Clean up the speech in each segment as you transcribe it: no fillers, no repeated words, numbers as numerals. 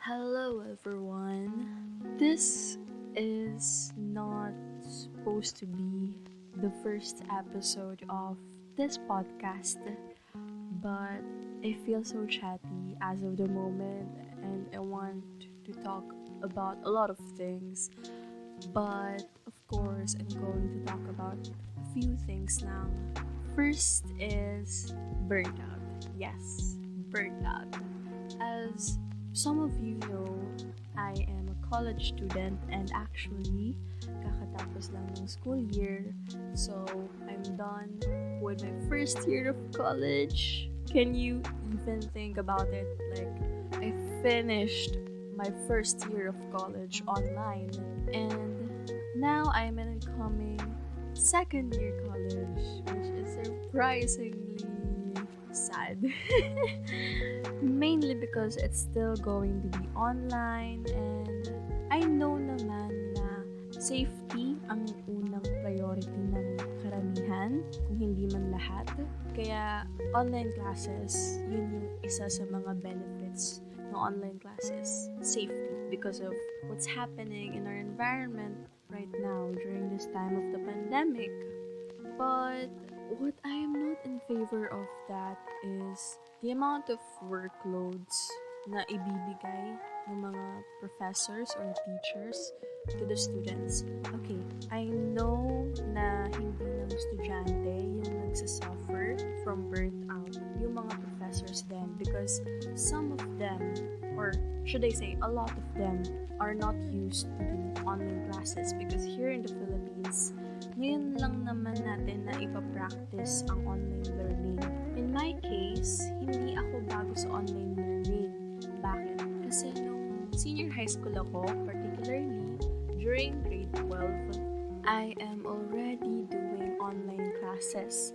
Hello everyone. This is not supposed to be the first episode of this podcast, but I feel so chatty as of the moment and I want to talk about a lot of things. But of course, I'm going to talk about a few things now. First is burnout. Yes, burnout. As some of you know, I am a college student and actually, kakatapos lang ng school year. So, I'm done with my first year of college. Can you even think about it? Like, I finished my first year of college online and now I'm in a coming second year college, which is surprisingly sad. Mainly because it's still going to be online and I know naman na safety ang unang priority ng karamihan, kung hindi man lahat. Kaya online classes, yun yung isa sa mga benefits ng online classes. Safety, because of what's happening in our environment right now during this time of the pandemic. But what I am not in favor of that is the amount of workloads na ibibigay ng mga professors or teachers to the students. Okay, I know na hindi lang estudyante yung nagsasuffer from burnt out, yung mga professors din, because some of them, or should I say a lot of them, are not used to do online classes because here in the Philippines, ngayon lang naman natin na ipapractice ang online learning. In my case, hindi ako bago sa online learning. Bakit? Kasi nung senior high school ako, particularly during grade 12, I am already doing online classes.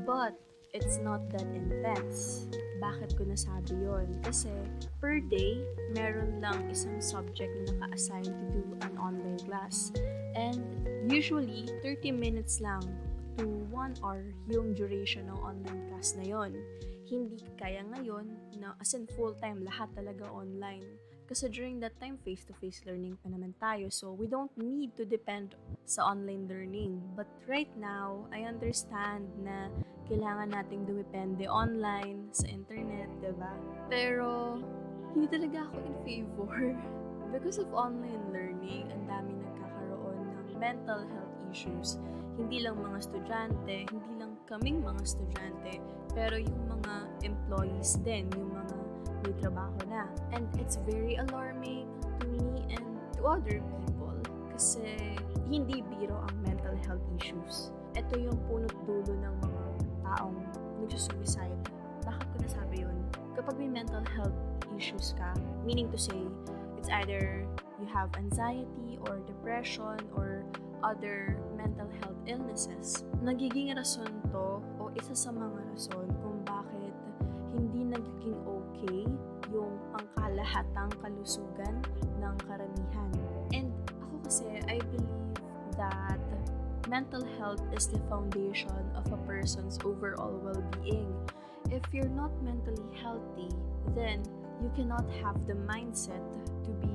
But it's not that intense. Bakit ko nasabi yon? Kasi per day, meron lang isang subject na naka-assign to do an online class. And usually, 30 minutes lang to 1 hour yung duration ng online class na yon. Hindi kaya ngayon na as in full-time lahat talaga online. Kasi during that time, face-to-face learning pa naman tayo. So, we don't need to depend sa online learning. But right now, I understand na kailangan nating dumepende online, sa internet, diba? Pero, hindi talaga ako in favor. Because of online learning, ang dami nagkakaroon ng mental health issues. Hindi lang mga estudyante, hindi lang kaming mga estudyante, pero yung mga employees din, yung mga may trabaho na. And it's very alarming to me and to other people kasi hindi biro ang mental health issues. Ito yung punot dulo ng mga taong nagsusuicide. Bakit ko nasabi yun? Kapag may mental health issues ka, meaning to say, it's either you have anxiety or depression or other mental health illnesses. Nagiging rason to o isa sa mga rason kung bakit hindi nagiging okay yung pangkalahatang kalusugan ng karamihan. And ako kasi, I believe that mental health is the foundation of a person's overall well-being. If you're not mentally healthy, then you cannot have the mindset to be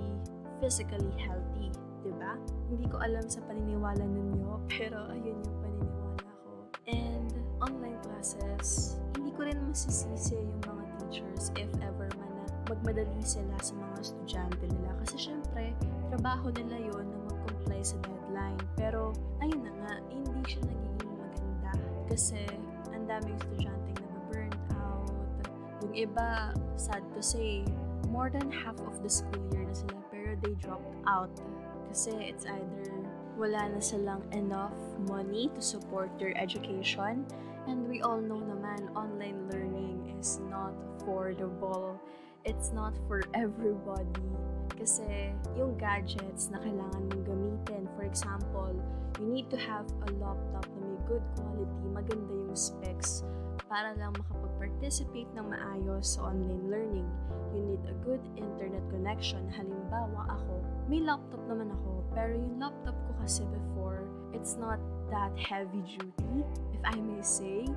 physically healthy, diba? Hindi ko alam sa paniniwala ninyo, pero ayun yung paniniwala ko. And online classes, hindi ko rin masisisi yung mga teachers if ever man na magmadali sila sa mga estudyante nila. Kasi syempre, trabaho nila yon na mag-comply sa deadline. Pero, ayun na nga, hindi siya nagiging maganda. Kasi, ang daming estudyanteng nababurnt out. Yung iba, sad to say, more than half of the school year na sila, pero they dropped out. Kasi it's either wala na silang enough money to support their education. And we all know naman, online learning is not affordable. It's not for everybody. Kasi yung gadgets na kailangan mong gamitin, for example, you need to have a laptop na may good quality, maganda yung specs, para lang makapag-participate ng maayos sa online learning. You need a good internet connection. Halimbawa ako, may laptop naman ako, pero yung laptop ko kasi before, it's not that heavy duty, if I may say.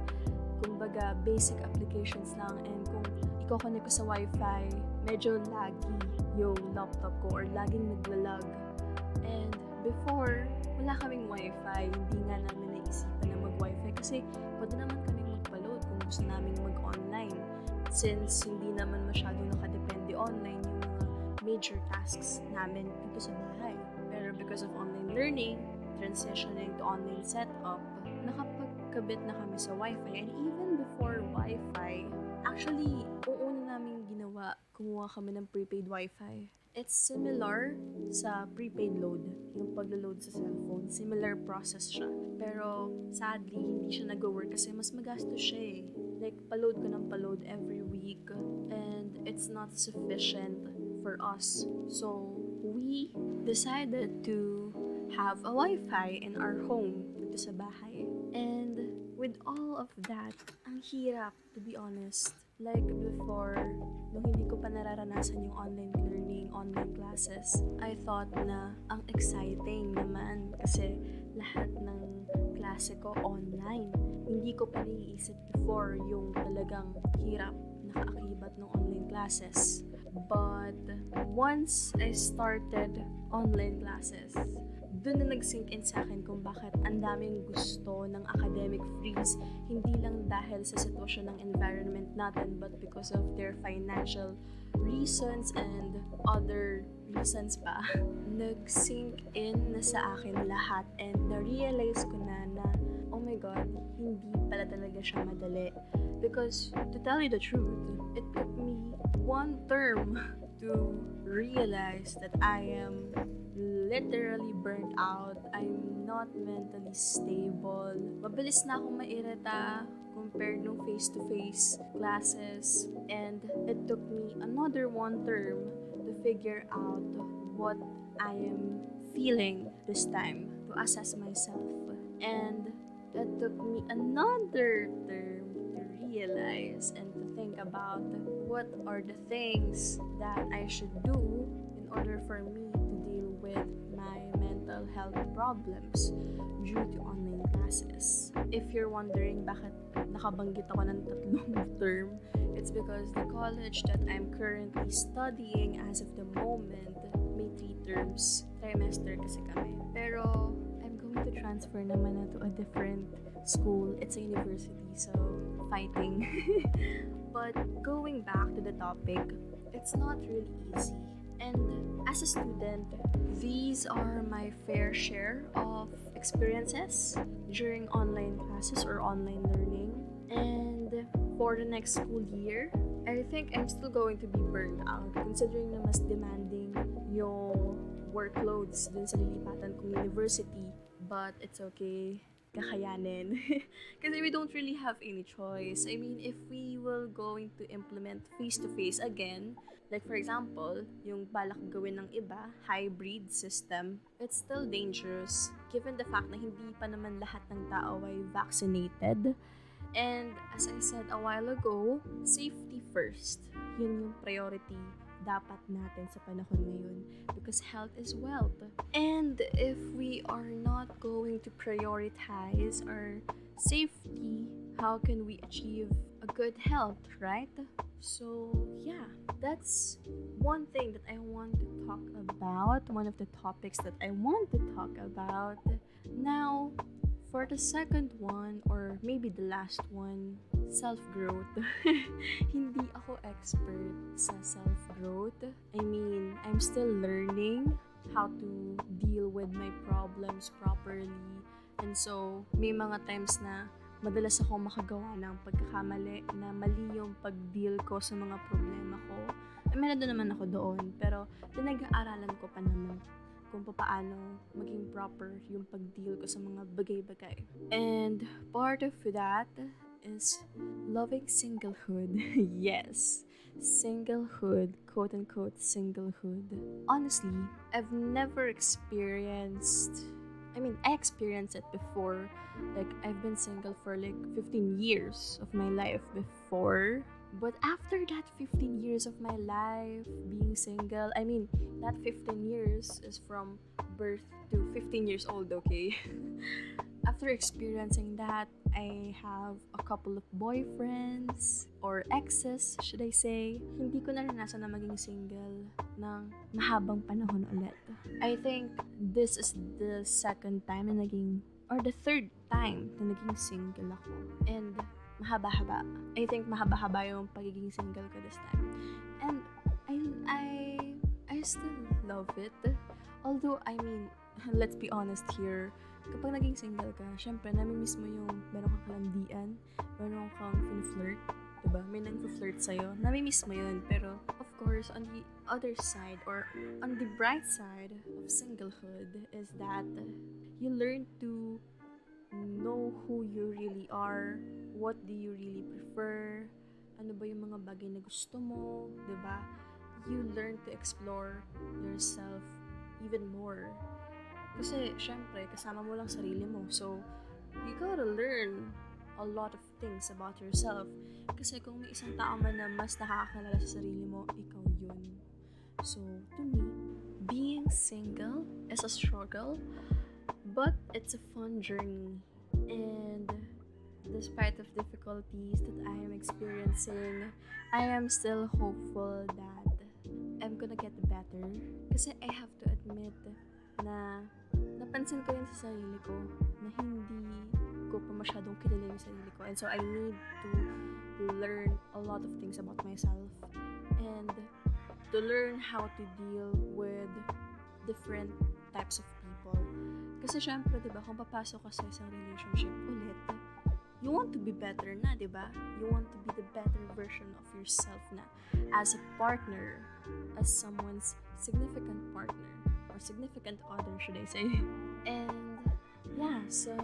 Kumbaga, basic applications lang, and kung i-connect ko sa Wi-Fi, medyo laggy yung laptop ko or laging naglalag. And before, wala kaming wifi. Hindi nga namin naisipan na mag-wifi kasi pwede naman kaming magpa-load kung gusto naming mag-online. Since hindi naman masyadong nakadepende online yung mga major tasks namin dito sa bahay. Pero because of online learning, transitioning to online setup, nakapagkabit na kami sa wifi. And even before wifi, actually, una namin ginawa, kumuha kami ng prepaid wifi. It's similar sa prepaid load, yung paglo-load sa cellphone. Similar process siya. Pero sadly, hindi siya nag-work kasi mas magastos siya eh. Like, pa-load ko ng pa-load every week and it's not sufficient for us. So, we decided to have a wifi in our home dito sa bahay. And with all of that, ang hirap, to be honest. Like before, nung hindi ko pa nararanasan yung online learning, online classes, I thought na ang exciting naman kasi lahat ng klase ko online. Hindi ko pa naiisip before yung talagang hirap nakaakibat ng online classes. But once I started online classes, doon na nag-sink in sa akin kung bakit ang daming gusto ng academic freeze, hindi lang dahil sa sitwasyon ng environment natin, but because of their financial reasons and other reasons pa. Nag-sink in na sa akin lahat and na-realize ko na oh my God, hindi pala talaga siya madali. Because to tell you the truth, it took me one term to realize that I am literally burnt out. I'm not mentally stable. Mabilis na akong mairita compared nung face-to-face classes. And it took me another one term to figure out what I am feeling this time, to assess myself. And it took me another term to realize and to think about what are the things that I should do in order for me to deal with my mental health problems due to online classes. If you're wondering bakit nakabanggit ako ng tatlong term, it's because the college that I'm currently studying as of the moment may 3 terms. Trimester kasi kami. Pero I'm going to transfer naman na to a different school. It's a university, so fighting. But going back to the topic, it's not really easy. And as a student, these are my fair share of experiences during online classes or online learning. And for the next school year, I think I'm still going to be burned out considering na mas demanding yung workloads dun sa lilipatan kong university. But it's okay. Kakayanin. Kasi we don't really have any choice. I mean, if we will going to implement face-to-face again, like for example, yung balak gawin ng iba, hybrid system, it's still dangerous given the fact na hindi pa naman lahat ng tao ay vaccinated. And as I said a while ago, safety first. Yun yung priority dapat natin sa panahon ngayon because health is wealth. And if we are not going to prioritize our safety, how can we achieve a good health, right? So yeah, that's one thing that I want to talk about, one of the topics that I want to talk about. Now, for the second one, or maybe the last one, self-growth. Hindi ako expert sa self-growth. I mean, I'm still learning how to deal with my problems properly. And so, may mga times na madalas ako makagawa ng pagkakamali na mali yung pag-deal ko sa mga problema ko. Meron din naman ako doon, pero pinag-aaralan ko pa naman kung paano maging proper yung pag-deal ko sa mga bagay-bagay. And part of that is loving singlehood. Yes, singlehood, quote-unquote singlehood. Honestly, I've never experienced, I experienced it before. Like, I've been single for like 15 years of my life before. But after that 15 years of my life being single, that 15 years is from birth to 15 years old, okay? after experiencing that, I have a couple of boyfriends or exes, should I say. Hindi ko naranasan na maging single ng mahabang panahon ulit. I think this is the second time na or the third time na naging single ako. And mahaba-haba. I think mahaba-haba yung pagiging single ko this time. And I still love it. Although, I mean, let's be honest here, kapag naging single ka, syempre, namimiss mo yung meron kang kalandian, meron kang fin-flirt, diba? May nang-flirt sa'yo, namimiss mo yun. Pero, of course, on the other side, or on the bright side of singlehood, is that you learn to know who you really are, what do you really prefer, ano ba yung mga bagay na gusto mo, diba? You learn to explore yourself even more. Kasi, syempre, kasama mo lang sarili mo. So, you gotta learn a lot of things about yourself. Kasi kung may isang tao man na mas nakakakilala sa sarili mo, ikaw yun. So, to me, being single is a struggle, but it's a fun journey. And despite of difficulties that I am experiencing, I am still hopeful that I'm gonna get better. Kasi I have to admit na napansin ko rin sa sarili ko na hindi ko pa masyadong kilala yung sarili ko. And so I need to learn a lot of things about myself and to learn how to deal with different types of people. Kasi syempre, diba, kung papasok ka sa isang relationship ulit, you want to be better na, diba? You want to be the better version of yourself na as a partner, as someone's significant partner, or significant other, should I say. And yeah, so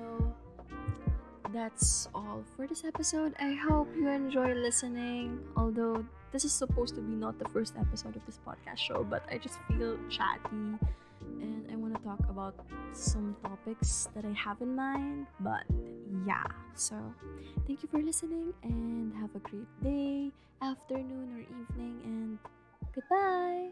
that's all for this episode. I hope you enjoy listening, although this is supposed to be not the first episode of this podcast show, but I just feel chatty and I want to talk about some topics that I have in mind. But yeah, so thank you for listening and have a great day, afternoon, or evening, and goodbye.